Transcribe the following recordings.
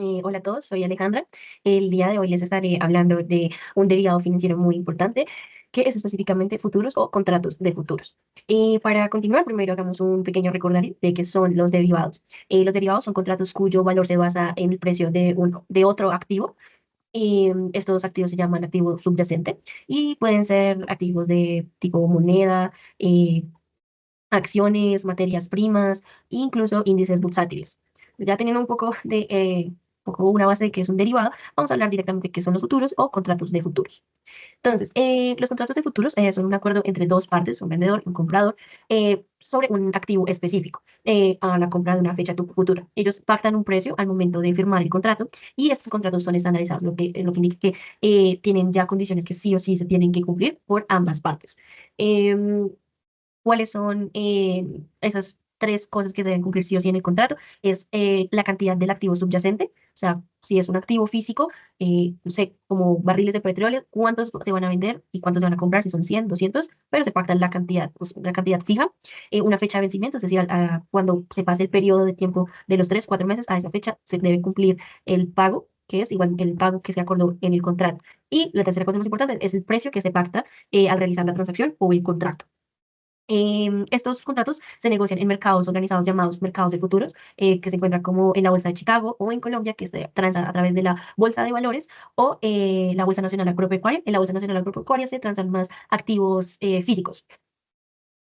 Hola a todos, soy Alejandra. El día de hoy les estaré hablando de un derivado financiero muy importante, que es específicamente futuros o contratos de futuros. Y para continuar, primero hagamos un pequeño recordatorio de qué son los derivados. Los derivados son contratos cuyo valor se basa en el precio de otro activo. Estos activos se llaman activos subyacentes y pueden ser activos de tipo moneda, acciones, materias primas, e incluso índices bursátiles. Ya teniendo un poco una base de qué es un derivado, vamos a hablar directamente de qué son los futuros o contratos de futuros. Entonces, los contratos de futuros son un acuerdo entre dos partes, un vendedor y un comprador, sobre un activo específico a la compra de una fecha futura. Ellos pactan un precio al momento de firmar el contrato y estos contratos son estandarizados, lo que indica que tienen ya condiciones que sí o sí se tienen que cumplir por ambas partes. Em, ¿Cuáles son esas tres cosas que deben cumplir sí o sí en el contrato? Es la cantidad del activo subyacente, o sea, si es un activo físico, no sé, como barriles de petróleo, cuántos se van a vender y cuántos se van a comprar, si son 100, 200, pero se pacta la cantidad, pues, una cantidad fija, una fecha de vencimiento, es decir, cuando se pase el periodo de tiempo de los 3, 4 meses, a esa fecha se debe cumplir el pago, que es igual el pago que se acordó en el contrato. Y la tercera cosa más importante es el precio que se pacta al realizar la transacción o el contrato. Estos contratos se negocian en mercados organizados llamados mercados de futuros, que se encuentran como en la Bolsa de Chicago o en Colombia, que se transan a través de la Bolsa de Valores o la Bolsa Nacional Agropecuaria. En la Bolsa Nacional Agropecuaria se transan más activos físicos.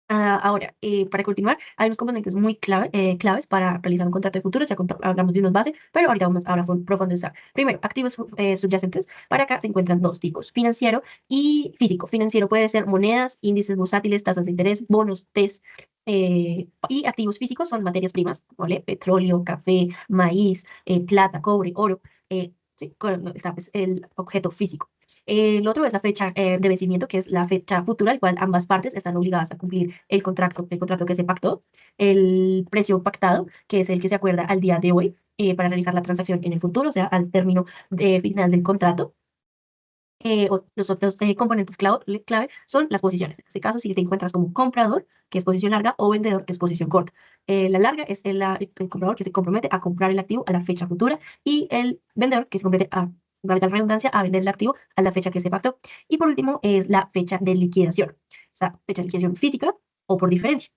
Ahora, para continuar, hay unos componentes muy claves para realizar un contrato de futuro. Ya hablamos de unos base, pero ahorita vamos ahora a profundizar. Primero, activos subyacentes. Para acá se encuentran dos tipos, financiero y físico. Financiero puede ser monedas, índices bursátiles, tasas de interés, bonos, TES. Y activos físicos son materias primas, ¿vale? Petróleo, café, maíz, plata, cobre, oro. Sí, está pues, el objeto físico. El otro es la fecha de vencimiento, que es la fecha futura, al cual ambas partes están obligadas a cumplir el contrato que se pactó, el precio pactado, que es el que se acuerda al día de hoy para realizar la transacción en el futuro, o sea, al término final del contrato. Los otros componentes clave son las posiciones. En este caso, si te encuentras como comprador, que es posición larga, o vendedor, que es posición corta. La larga es el comprador que se compromete a comprar el activo a la fecha futura y el vendedor que se compromete a, valga la redundancia, a vender el activo a la fecha que se pactó. Y por último es la fecha de liquidación. O sea, fecha de liquidación física o por diferencia.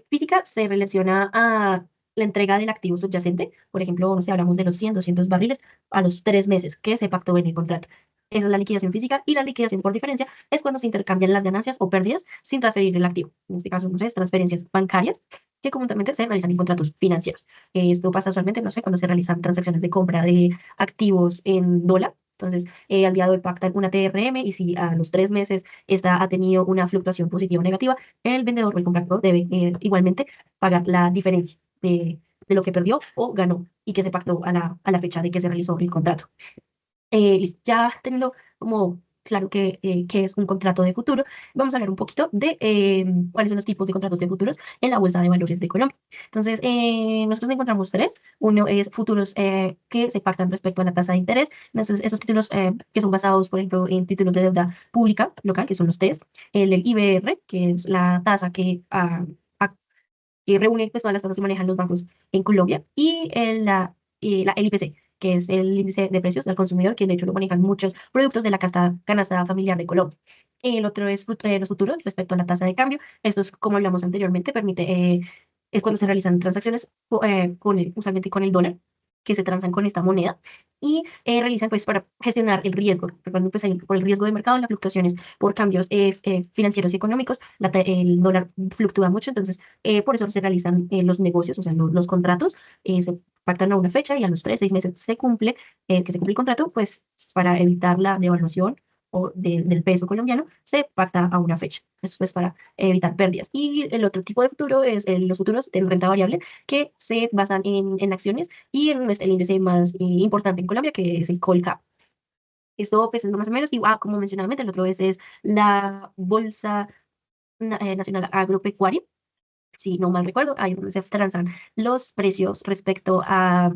Física se relaciona a la entrega del activo subyacente. Por ejemplo, no sé, hablamos de los 100, 200 barriles a los 3 meses que se pactó en el contrato. Esa es la liquidación física y la liquidación por diferencia es cuando se intercambian las ganancias o pérdidas sin transferir el activo. En este caso, no sé, transferencias bancarias que comúnmente se realizan en contratos financieros. Esto pasa usualmente, no sé, cuando se realizan transacciones de compra de activos en dólar. Entonces, al día de hoy pactan una TRM y si a los 3 meses esta ha tenido una fluctuación positiva o negativa, el vendedor o el comprador debe igualmente pagar la diferencia de lo que perdió o ganó y que se pactó a la fecha de que se realizó el contrato. Listo. Ya teniendo como claro que es un contrato de futuro, vamos a hablar un poquito de cuáles son los tipos de contratos de futuros en la Bolsa de Valores de Colombia. Entonces, nosotros encontramos tres. Uno es futuros que se pactan respecto a la tasa de interés. Entonces, esos títulos que son basados, por ejemplo, en títulos de deuda pública local, que son los TES. El IBR, que es la tasa que reúne pues, todas las tasas que manejan los bancos en Colombia, y el IPC, que es el índice de precios del consumidor, que de hecho lo manejan muchos productos de la canasta familiar de Colombia. El otro es los futuros respecto a la tasa de cambio. Esto es, como hablamos anteriormente, es cuando se realizan transacciones usualmente con el dólar, que se transan con esta moneda y realizan pues para gestionar el riesgo. Recuerden pues por el riesgo de mercado, las fluctuaciones por cambios financieros y económicos, el dólar fluctúa mucho, entonces por eso se realizan los negocios, o sea, los contratos, se pactan a una fecha y a los 3, 6 meses que se cumple el contrato, pues para evitar la devaluación del peso colombiano, se pacta a una fecha. Esto es para evitar pérdidas. Y el otro tipo de futuro es los futuros de renta variable, que se basan en acciones y en el índice más importante en Colombia, que es el Colcap. Esto pues es lo más o menos, y como mencionaba, el otro es la Bolsa Nacional Agropecuaria, si no mal recuerdo, ahí es donde se transan los precios respecto a, a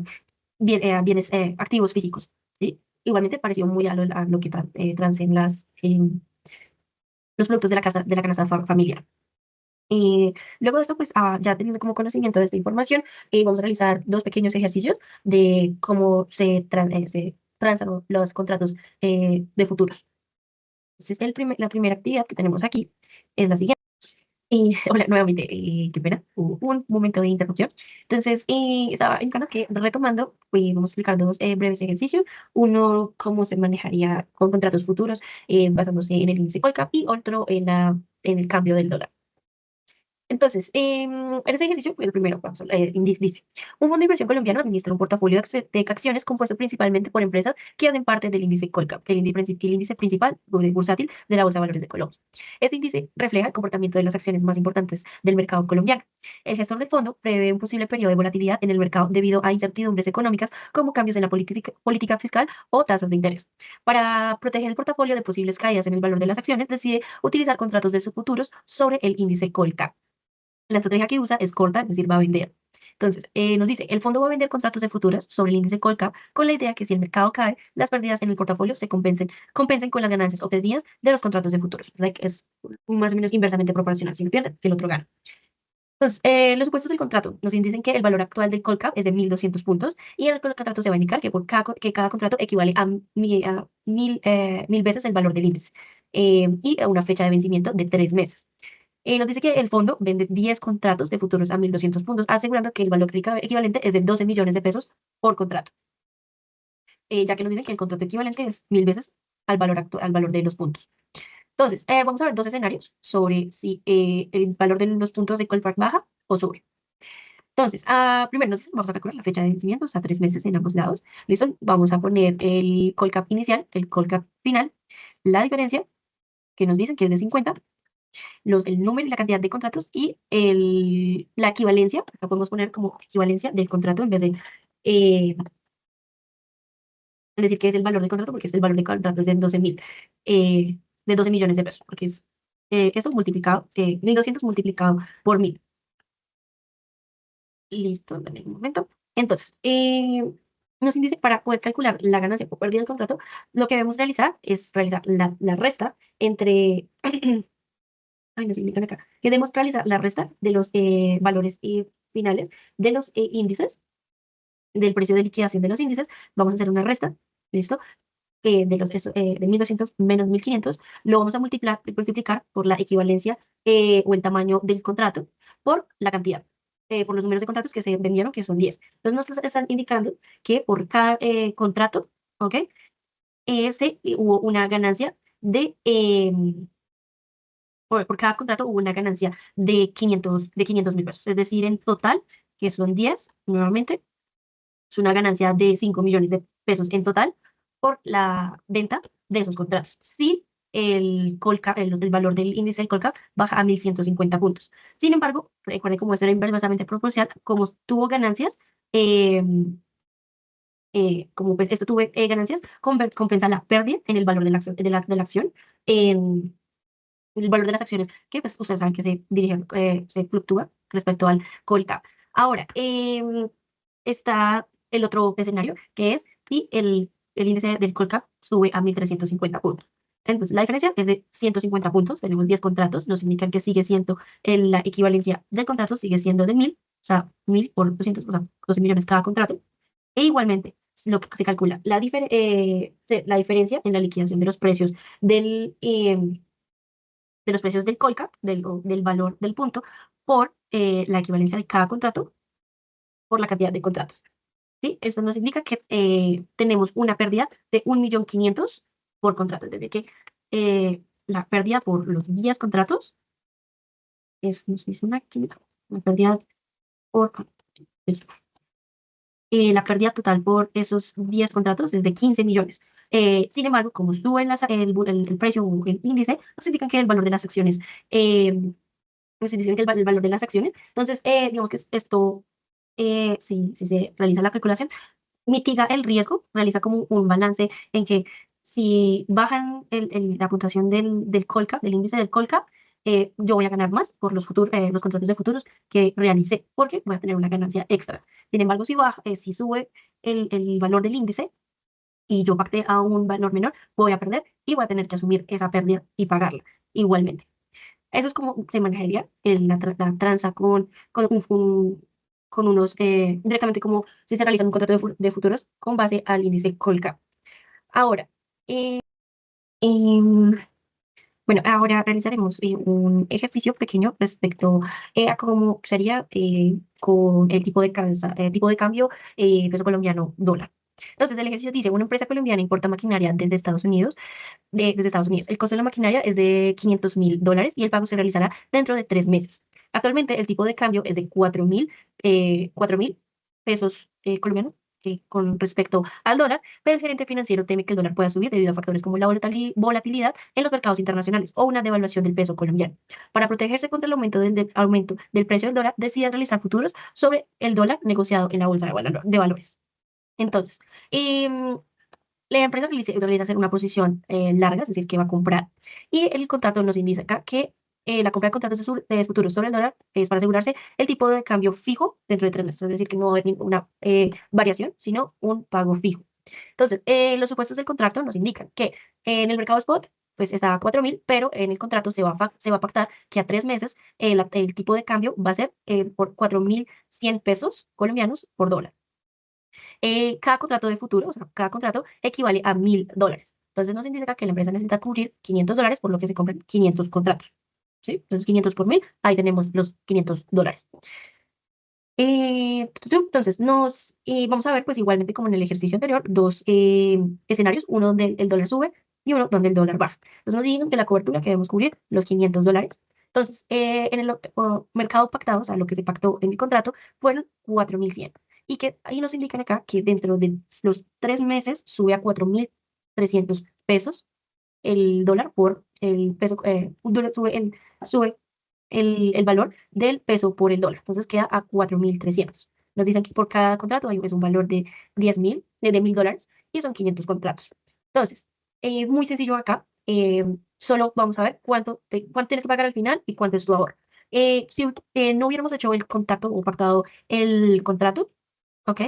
bienes activos físicos. ¿Sí? Igualmente pareció muy a lo que transen los productos de la casa, de la canasta familiar. Luego de esto, pues ya teniendo como conocimiento de esta información, vamos a realizar dos pequeños ejercicios de cómo se transan los contratos de futuros. Entonces, la primera actividad que tenemos aquí es la siguiente. Hola, nuevamente, qué pena, hubo un momento de interrupción. Entonces, estaba indicando que retomando, vamos a explicar dos breves ejercicios. Uno, cómo se manejaría con contratos futuros basándose en el índice Colcap y otro en el cambio del dólar. Entonces, en ese ejercicio, el primero, vamos a dice, un fondo de inversión colombiano administra un portafolio de acciones compuesto principalmente por empresas que hacen parte del índice Colcap, el índice principal bursátil de la Bolsa de Valores de Colombia. Este índice refleja el comportamiento de las acciones más importantes del mercado colombiano. El gestor del fondo prevé un posible periodo de volatilidad en el mercado debido a incertidumbres económicas como cambios en la política fiscal o tasas de interés. Para proteger el portafolio de posibles caídas en el valor de las acciones, decide utilizar contratos de futuros sobre el índice Colcap. La estrategia que usa es corta, es decir, va a vender. Entonces, nos dice, el fondo va a vender contratos de futuras sobre el índice Colcap con la idea que si el mercado cae, las pérdidas en el portafolio compensen con las ganancias obtenidas de los contratos de futuros. Like, es más o menos inversamente proporcional. Si uno pierde, el otro gana. Entonces, los supuestos del contrato nos dicen que el valor actual del Colcap es de 1.200 puntos y en el contrato se va a indicar que cada contrato equivale a, mil veces el valor del índice y a una fecha de vencimiento de 3 meses. Nos dice que el fondo vende 10 contratos de futuros a 1.200 puntos, asegurando que el valor equivalente es de 12 millones de pesos por contrato, ya que nos dicen que el contrato equivalente es 1.000 veces al valor, al valor de los puntos. Entonces, vamos a ver dos escenarios sobre si el valor de los puntos de Colpack baja o sube. Entonces, primero vamos a calcular la fecha de vencimiento, a 3 meses en ambos lados. ¿Listo? Vamos a poner el Colcap inicial, el Colcap final, la diferencia que nos dicen que es de 50, el número y la cantidad de contratos y la equivalencia, acá podemos poner como equivalencia del contrato en vez de decir que es el valor del contrato, porque es el valor del contrato es de 12.000, de 12 millones de pesos, porque es eso multiplicado, 1.200 multiplicado por 1.000. Listo, dame un momento. Entonces, nos indica para poder calcular la ganancia por pérdida del contrato, lo que debemos realizar es realizar la resta entre ay, no se indican acá, que debemos realizar la resta de los valores finales de los índices, del precio de liquidación de los índices. Vamos a hacer una resta, ¿listo? De 1.200 menos 1.500, lo vamos a multiplicar por la equivalencia o el tamaño del contrato por la cantidad, por los números de contratos que se vendieron, que son 10. Entonces nos están indicando que por cada contrato, ¿ok? Hubo una ganancia por cada contrato hubo una ganancia de 500.000 pesos. Es decir, en total, que son 10, nuevamente, es una ganancia de 5 millones de pesos en total por la venta de esos contratos. Si el valor del índice del Colcap baja a 1.150 puntos. Sin embargo, recuerden como esto era inversamente proporcional, como tuvo ganancias, eh, como pues esto tuve ganancias, compensa la pérdida en el valor de la acción en el valor de las acciones, que pues ustedes saben que se fluctúa respecto al Colcap. Ahora, está el otro escenario, que es si el índice del Colcap sube a 1.350 puntos. Entonces, la diferencia es de 150 puntos, tenemos 10 contratos, nos indican que sigue siendo, la equivalencia del contrato sigue siendo de 1.000, o sea, 1.000 por 200, o sea, 12 millones cada contrato. E igualmente, lo que se calcula, la diferencia en la liquidación de los precios del Colcap, del valor del punto, por la equivalencia de cada contrato por la cantidad de contratos. ¿Sí? Eso nos indica que tenemos una pérdida de 1.500.000 por contrato. Es decir, que la pérdida por los 10 contratos nos dice aquí, la pérdida por eso. La pérdida total por esos 10 contratos es de 15 millones. Sin embargo, como sube el precio o el índice, nos indican que el valor de las acciones pues se dice que el valor de las acciones. Entonces, digamos que esto, si se realiza la calculación, mitiga el riesgo, realiza como un balance en que si bajan la puntuación del Colcap, del índice del Colcap, yo voy a ganar más por los contratos de futuros que realicé, porque voy a tener una ganancia extra. Sin embargo, si sube el valor del índice y yo pacté a un valor menor, voy a perder y voy a tener que asumir esa pérdida y pagarla igualmente. Eso es como se manejaría la tranza con unos, directamente como si se realiza un contrato de futuros con base al índice Colcap. Ahora, em, bueno, ahora realizaremos un ejercicio pequeño respecto a cómo sería con el tipo de cambio peso colombiano dólar. Entonces, el ejercicio dice, una empresa colombiana importa maquinaria desde Estados Unidos, desde Estados Unidos. El costo de la maquinaria es de $500.000 y el pago se realizará dentro de 3 meses. Actualmente, el tipo de cambio es de 4.000 pesos colombianos con respecto al dólar, pero el gerente financiero teme que el dólar pueda subir debido a factores como la volatilidad en los mercados internacionales o una devaluación del peso colombiano. Para protegerse contra el aumento del precio del dólar, decide realizar futuros sobre el dólar negociado en la bolsa de valores. Entonces, em, la empresa realiza hacer una posición larga, es decir, que va a comprar, y el contrato nos indica que la compra de contratos de futuros sobre el dólar es para asegurarse el tipo de cambio fijo dentro de 3 meses, es decir, que no va a haber ninguna variación, sino un pago fijo. Entonces, los supuestos del contrato nos indican que en el mercado spot, pues está a 4.000, pero en el contrato se va a pactar que a 3 meses el tipo de cambio va a ser por 4.100 pesos colombianos por dólar. Cada contrato de futuro, o sea, cada contrato equivale a $1.000. Entonces nos indica que la empresa necesita cubrir $500, por lo que se compran 500 contratos. ¿Sí? Entonces 500 por 1.000, ahí tenemos los $500. Entonces, vamos a ver, pues igualmente como en el ejercicio anterior, dos escenarios, uno donde el dólar sube y uno donde el dólar baja. Entonces nos dicen que la cobertura que debemos cubrir, los $500. Entonces, en el mercado pactado, o sea, lo que se pactó en el contrato, fueron 4.100. Y que ahí nos indican acá que dentro de los 3 meses sube a 4.300 pesos el dólar por el peso, sube el valor del peso por el dólar. Entonces queda a 4.300. Nos dicen que por cada contrato es un valor de 10.000, de $1.000 y son 500 contratos. Entonces, muy sencillo acá. Solo vamos a ver cuánto tienes que pagar al final y cuánto es tu ahorro. Si no hubiéramos hecho el contacto o pactado el contrato, ¿ok?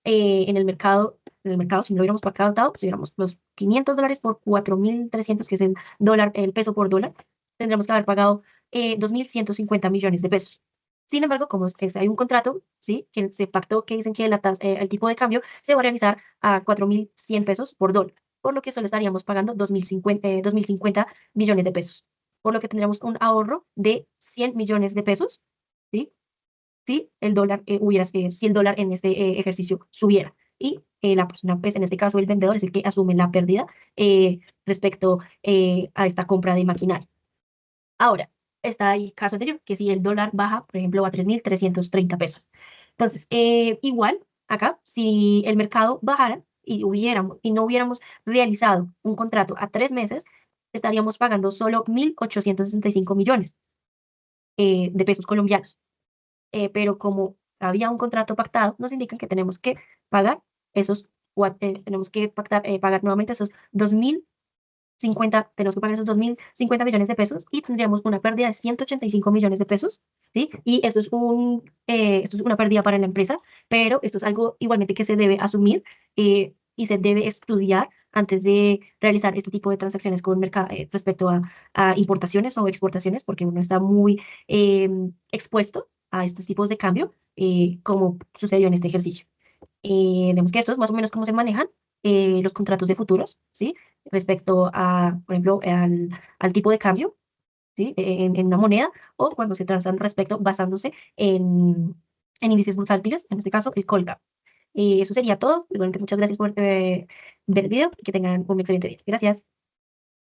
En el mercado, si no lo hubiéramos pactado, pues hubiéramos los $500 por 4.300, que es el dólar, el peso por dólar, tendríamos que haber pagado 2.150 millones de pesos. Sin embargo, como hay un contrato, ¿sí? Que se pactó que dicen que el tipo de cambio se va a realizar a 4.100 pesos por dólar, por lo que solo estaríamos pagando 2.050 millones de pesos, por lo que tendríamos un ahorro de 100 millones de pesos, ¿sí? Si el dólar en este ejercicio subiera. Y la persona, pues en este caso el vendedor, es el que asume la pérdida respecto a esta compra de maquinaria. Ahora, está el caso anterior, que si el dólar baja, por ejemplo, a 3.330 pesos. Entonces, igual, acá, si el mercado bajara y no hubiéramos realizado un contrato a 3 meses, estaríamos pagando solo 1.865 millones de pesos colombianos. Pero como había un contrato pactado, nos indican que tenemos que pagar tenemos que pagar nuevamente esos 2.050, tenemos que pagar esos 2.050 millones de pesos y tendríamos una pérdida de 185 millones de pesos, ¿sí? Y esto es una pérdida para la empresa, pero esto es algo igualmente que se debe asumir y se debe estudiar antes de realizar este tipo de transacciones con respecto a importaciones o exportaciones, porque uno está muy expuesto a estos tipos de cambio, como sucedió en este ejercicio. Vemos que esto es más o menos cómo se manejan los contratos de futuros, ¿sí? Respecto a, por ejemplo, al tipo de cambio, ¿sí? En una moneda o cuando se transan basándose en índices bursátiles, en este caso el Colgap. Eso sería todo. Igualmente, muchas gracias por ver el video y que tengan un excelente día. Gracias.